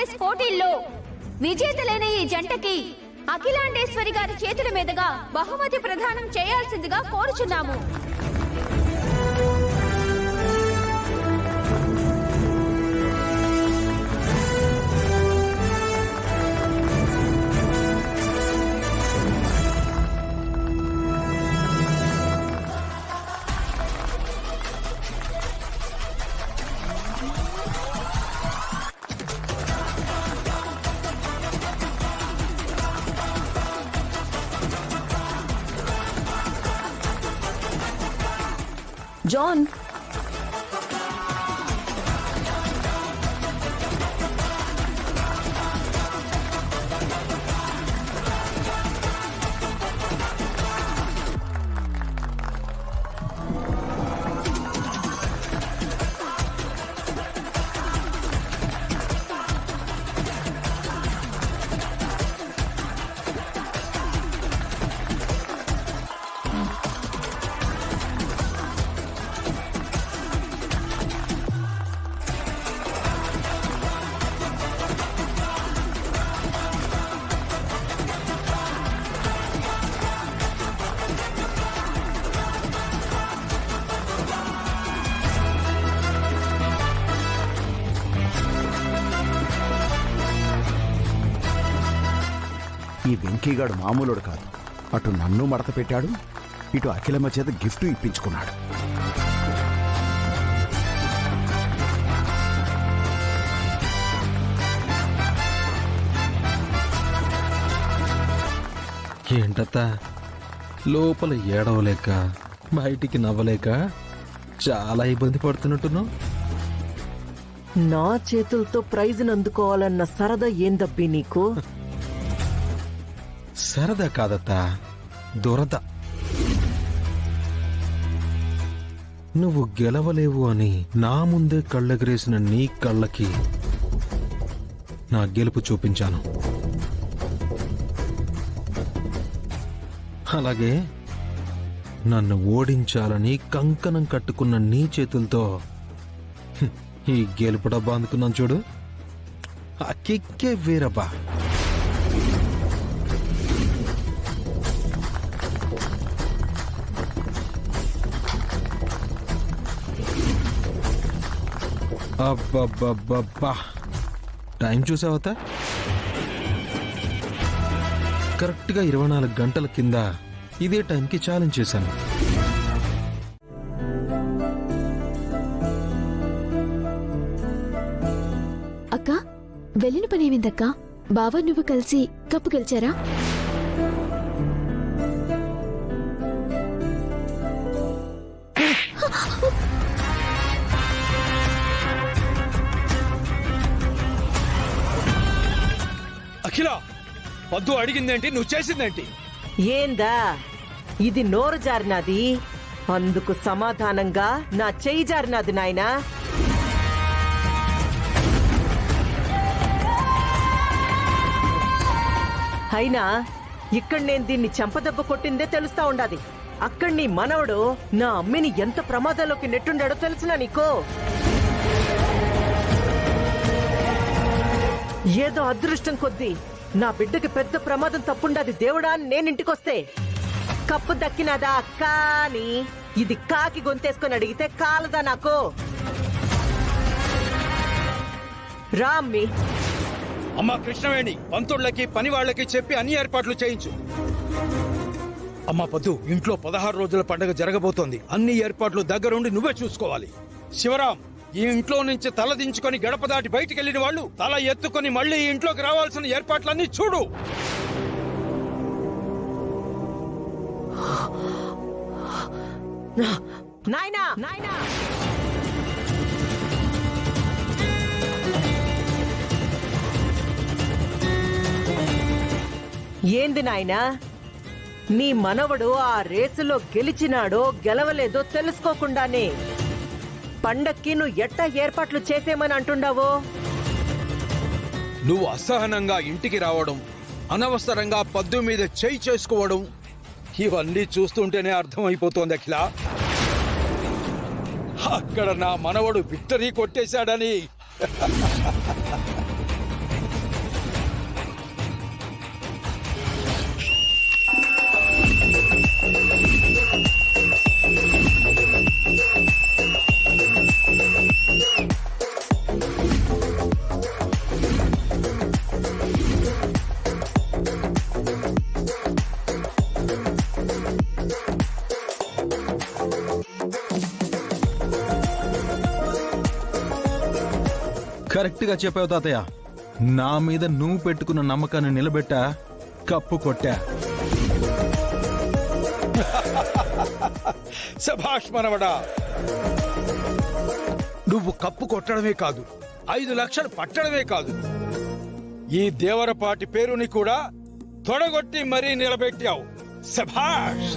Race పోటీల్లో విజేతలైన ఈ జంటకి అఖిలాండేశ్వరి గారి చేతుల మీదుగా బహుమతి ప్రదానం చేయాల్సిందిగా కోరుచున్నాము. జాన్, ఈ వెంకీగాడు మామూలుడు కాదు. అటు నన్ను మడత పెట్టాడు, ఇటు అఖిలమ్మ చేత గిఫ్ట్ ఇప్పించుకున్నాడు. ఏంటత్తా, లోపల ఏడవలేక బయటికి నవ్వలేక చాలా ఇబ్బంది పడుతున్నట్టున్నావు. నా చేతులతో ప్రైజ్ని అందుకోవాలన్న సరదా ఏందబ్బి నీకు? సరదా కాదత్తా, దురద. నువ్వు గెలవలేవు అని నా ముందే కళ్ళెగరేసిన నీ కళ్ళకి నా గెలుపు చూపించాను. అలాగే నన్ను ఓడించాలని కంకణం కట్టుకున్న నీ చేతులతో ఈ గెలుపు డబ్బా అందుకున్నాను చూడు, ఆ కిక్కే వేరబ్బా. అబ్బబ్బబ్బబ్బా, టైం చూసావతా? కరెక్ట్గా 24 గంటల కింద ఇదే టైంకి ఛాలెంజ్ చేశాను. అక్క, వెళ్ళిన పనేమిందక్క? బావా నువ్వు కలిసి కప్పు గెలిచారా? అఖిల, వద్దు అడిగిందేంటి, నువ్వు చేసిందేంటి? ఏందా ఇది? నోరు జారినాది, అందుకు సమాధానంగా నా చెయ్యి జారినాది నాయనా. అయినా ఇక్కడ నేను దీన్ని చెంపదెబ్బ కొట్టిందే తెలుస్తా ఉండాది. అక్కడ నీ మనవడు నా అమ్మిని ఎంత ప్రమాదంలోకి నెట్టుండాడో తెలుసునా నీకు? ఏదో అదృష్టం కొద్దీ నా బిడ్డకి పెద్ద ప్రమాదం తప్పుండాది దేవుడా అని నేనింటికొస్తే కప్పు దక్కినదా కానీ ఇది కాకి గొంతేసుకొని అడిగితే కాలదా నాకు? రామ్మి, అమ్మా కృష్ణవేణి, పంతుళ్ళకి పని వాళ్ళకి చెప్పి అన్ని ఏర్పాట్లు చేయించు. అమ్మా పద్దు, ఇంట్లో 16 రోజుల పండుగ జరగబోతోంది. అన్ని ఏర్పాట్లు దగ్గరుండి నువ్వే చూసుకోవాలి. శివరాం, ఈ ఇంట్లో నుంచి తల దించుకొని గడప దాటి బయటికి వెళ్లిన వాళ్ళు తల ఎత్తుకొని మళ్ళీ ఈ ఇంట్లోకి రావాల్సిన ఏర్పాట్లన్నీ చూడు. నాయనా నాయనా, ఏంది నాయనా? నీ మనవడు ఆ రేసులో గెలిచినాడో గెలవలేదో తెలుసుకోకుండానే పండక్కి నువ్వు ఎట్టా ఏర్పాట్లు చేసేమని అంటుండావో? నువ్వు అసహనంగా ఇంటికి రావడం, అనవసరంగా పద్దు మీద చేయి చేసుకోవడం, ఇవన్నీ చూస్తుంటేనే అర్థమైపోతోంది అఖిల. అక్కడ నా మనవడు విక్టరీ కొట్టేశాడని. కరెక్ట్ గా చెప్పావు తాతయ్య. నా మీద నువ్వు పెట్టుకున్న నమ్మకాన్ని నిలబెట్టా, కప్పు కొట్టా. సభాష్ మనవడా, నువ్వు కప్పు కొట్టడమే కాదు, 5 లక్షలు పట్టడమే కాదు, ఈ దేవరపాటి పేరుని కూడా తొడగొట్టి మరీ నిలబెట్టావు. సభాష్.